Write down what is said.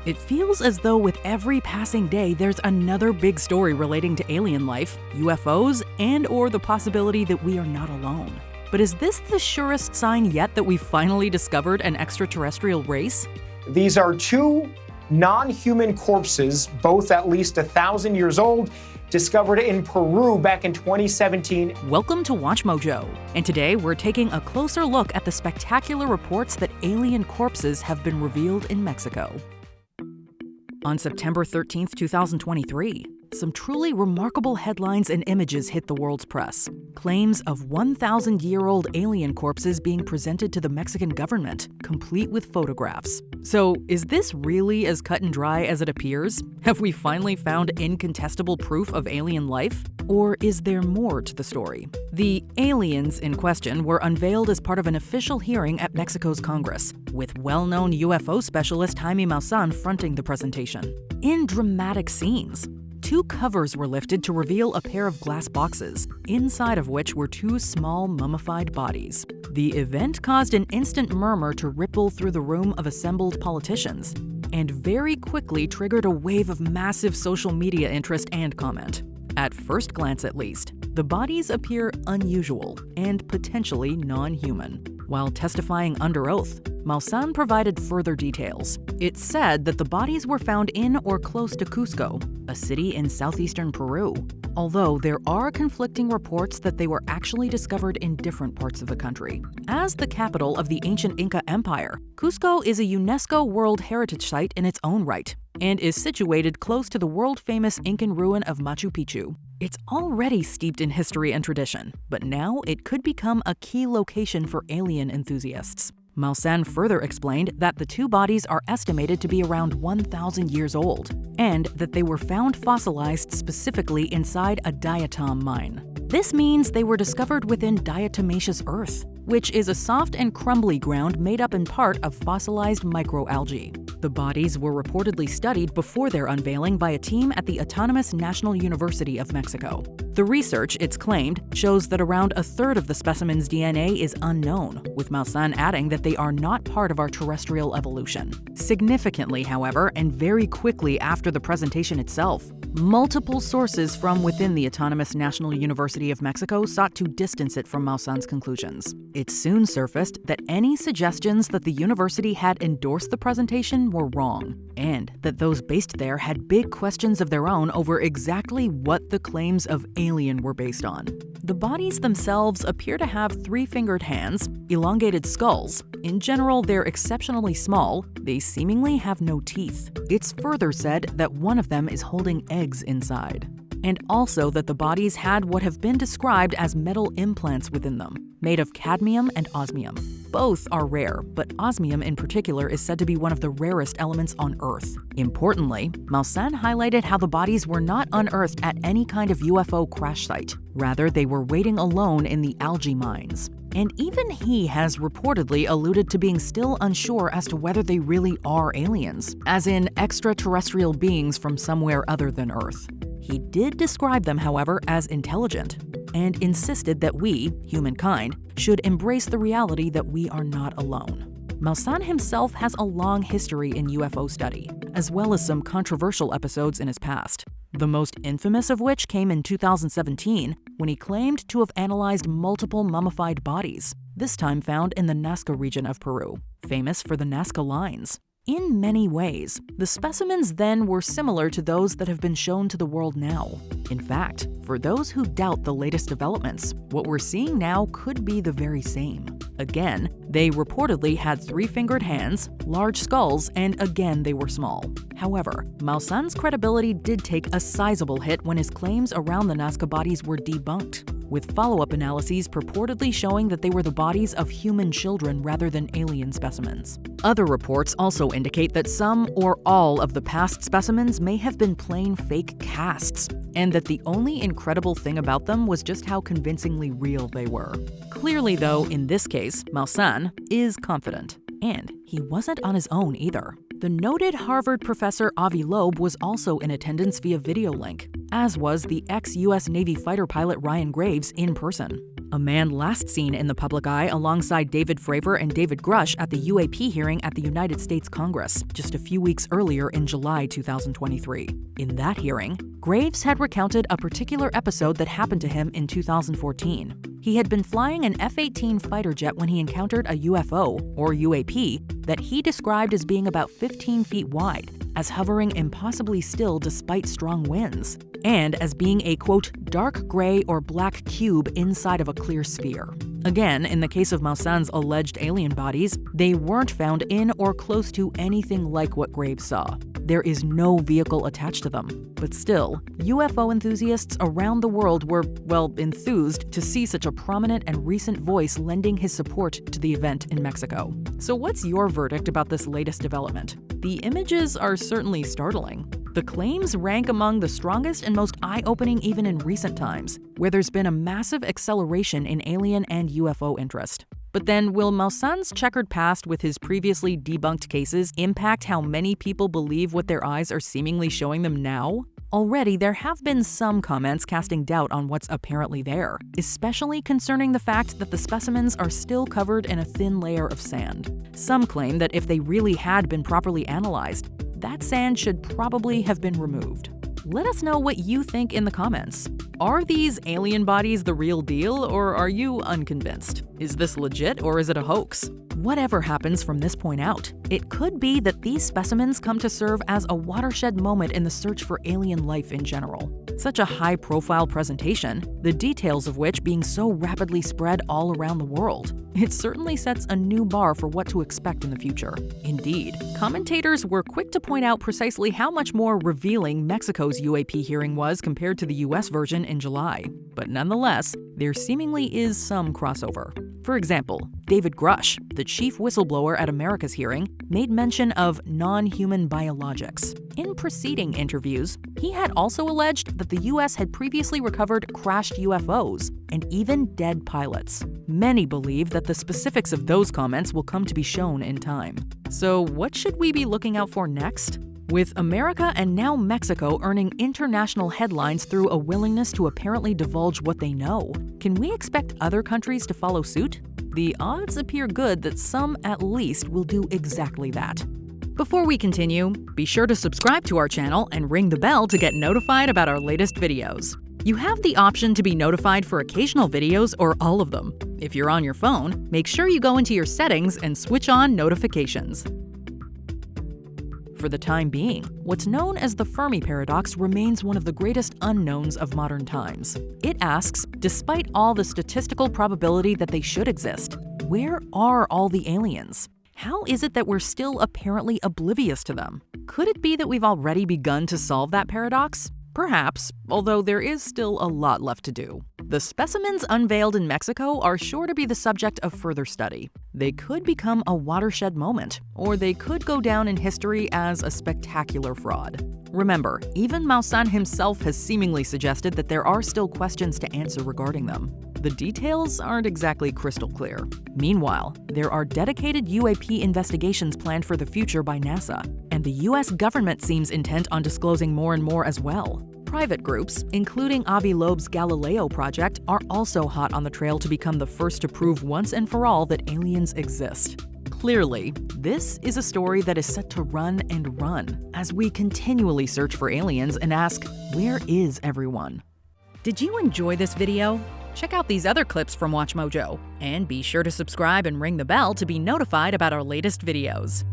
It feels as though with every passing day, there's another big story relating to alien life, UFOs, and/or the possibility that we are not alone. But is this the surest sign yet that we've finally discovered an extraterrestrial race? These are two non-human corpses, both at least 1,000 years old, discovered in Peru back in 2017. Welcome to WatchMojo, and today we're taking a closer look at the spectacular reports that alien corpses have been revealed in Mexico. On September 13, 2023, some truly remarkable headlines and images hit the world's press. Claims of 1,000-year-old alien corpses being presented to the Mexican government, complete with photographs. So, is this really as cut and dry as it appears? Have we finally found incontestable proof of alien life? Or is there more to the story? The aliens in question were unveiled as part of an official hearing at Mexico's Congress, with well-known UFO specialist Jaime Maussan fronting the presentation. In dramatic scenes, two covers were lifted to reveal a pair of glass boxes, inside of which were two small mummified bodies. The event caused an instant murmur to ripple through the room of assembled politicians, and very quickly triggered a wave of massive social media interest and comment. At first glance, at least, the bodies appear unusual and potentially non-human. While testifying under oath, Maussan provided further details. It said that the bodies were found in or close to Cusco, a city in southeastern Peru, although there are conflicting reports that they were actually discovered in different parts of the country. As the capital of the ancient Inca Empire, Cusco is a UNESCO World Heritage Site in its own right, and is situated close to the world-famous Incan ruin of Machu Picchu. It's already steeped in history and tradition, but now it could become a key location for alien enthusiasts. Maussan further explained that the two bodies are estimated to be around 1,000 years old, and that they were found fossilized specifically inside a diatom mine. This means they were discovered within diatomaceous earth, which is a soft and crumbly ground made up in part of fossilized microalgae. The bodies were reportedly studied before their unveiling by a team at the Autonomous National University of Mexico. The research, it's claimed, shows that around a third of the specimen's DNA is unknown, with Maussan adding that they are not part of our terrestrial evolution. Significantly, however, and very quickly after the presentation itself, multiple sources from within the Autonomous National University of Mexico sought to distance it from Maussan's conclusions. It soon surfaced that any suggestions that the university had endorsed the presentation were wrong, and that those based there had big questions of their own over exactly what the claims of alien were based on. The bodies themselves appear to have three-fingered hands, elongated skulls. In general, they're exceptionally small. They seemingly have no teeth. It's further said that one of them is holding eggs inside, and also that the bodies had what have been described as metal implants within them, made of cadmium and osmium. Both are rare, but osmium in particular is said to be one of the rarest elements on Earth. Importantly, Maussan highlighted how the bodies were not unearthed at any kind of UFO crash site. Rather, they were waiting alone in the algae mines. And even he has reportedly alluded to being still unsure as to whether they really are aliens, as in extraterrestrial beings from somewhere other than Earth. He did describe them, however, as intelligent, and insisted that we, humankind, should embrace the reality that we are not alone. Maussan himself has a long history in UFO study, as well as some controversial episodes in his past, the most infamous of which came in 2017 when he claimed to have analyzed multiple mummified bodies, this time found in the Nazca region of Peru, famous for the Nazca lines. In many ways, the specimens then were similar to those that have been shown to the world now. In fact, for those who doubt the latest developments, what we're seeing now could be the very same. Again, they reportedly had three-fingered hands, large skulls, and again they were small. However, Maussan's credibility did take a sizable hit when his claims around the Nazca bodies were debunked, with follow-up analyses purportedly showing that they were the bodies of human children rather than alien specimens. Other reports also indicate that some or all of the past specimens may have been plain fake casts, and that the only incredible thing about them was just how convincingly real they were. Clearly, though, in this case, Maussan is confident. And he wasn't on his own either. The noted Harvard professor Avi Loeb was also in attendance via video link, as was the ex-US Navy fighter pilot Ryan Graves in person. a man last seen in the public eye alongside David Fravor and David Grush at the UAP hearing at the United States Congress just a few weeks earlier in July 2023. In that hearing, Graves had recounted a particular episode that happened to him in 2014. He had been flying an F-18 fighter jet when he encountered a UFO, or UAP, that he described as being about 15 feet wide, as hovering impossibly still despite strong winds, and as being a, quote, dark gray or black cube inside of a clear sphere. Again, in the case of Maussan's alleged alien bodies, they weren't found in or close to anything like what Graves saw. There is no vehicle attached to them. But still, UFO enthusiasts around the world were, well, enthused to see such a prominent and recent voice lending his support to the event in Mexico. So what's your verdict about this latest development? The images are certainly startling. The claims rank among the strongest and most eye-opening even in recent times, where there's been a massive acceleration in alien and UFO interest. But then, will Maussan's checkered past with his previously debunked cases impact how many people believe what their eyes are seemingly showing them now? Already, there have been some comments casting doubt on what's apparently there, especially concerning the fact that the specimens are still covered in a thin layer of sand. Some claim that if they really had been properly analyzed, that sand should probably have been removed. Let us know what you think in the comments. Are these alien bodies the real deal, or are you unconvinced? Is this legit, or is it a hoax? Whatever happens from this point out, it could be that these specimens come to serve as a watershed moment in the search for alien life in general. Such a high-profile presentation, the details of which being so rapidly spread all around the world. It certainly sets a new bar for what to expect in the future. Indeed, commentators were quick to point out precisely how much more revealing Mexico's UAP hearing was compared to the US version in July. But nonetheless, there seemingly is some crossover. For example, David Grush, the chief whistleblower at America's hearing, made mention of non-human biologics. In preceding interviews, he had also alleged that the US had previously recovered crashed UFOs and even dead pilots. Many believe that the specifics of those comments will come to be shown in time. So what should we be looking out for next? With America and now Mexico earning international headlines through a willingness to apparently divulge what they know, can we expect other countries to follow suit? The odds appear good that some at least will do exactly that. Before we continue, be sure to subscribe to our channel and ring the bell to get notified about our latest videos. You have the option to be notified for occasional videos or all of them. If you're on your phone, make sure you go into your settings and switch on notifications. For the time being, what's known as the Fermi paradox remains one of the greatest unknowns of modern times. It asks, despite all the statistical probability that they should exist, where are all the aliens? How is it that we're still apparently oblivious to them? Could it be that we've already begun to solve that paradox? Perhaps, although there is still a lot left to do. The specimens unveiled in Mexico are sure to be the subject of further study. They could become a watershed moment, or they could go down in history as a spectacular fraud. Remember, even Maussan himself has seemingly suggested that there are still questions to answer regarding them. The details aren't exactly crystal clear. Meanwhile, there are dedicated UAP investigations planned for the future by NASA, and the US government seems intent on disclosing more and more as well. Private groups, including Avi Loeb's Galileo project, are also hot on the trail to become the first to prove once and for all that aliens exist. Clearly, this is a story that is set to run and run as we continually search for aliens and ask, where is everyone? Did you enjoy this video? Check out these other clips from WatchMojo, and be sure to subscribe and ring the bell to be notified about our latest videos.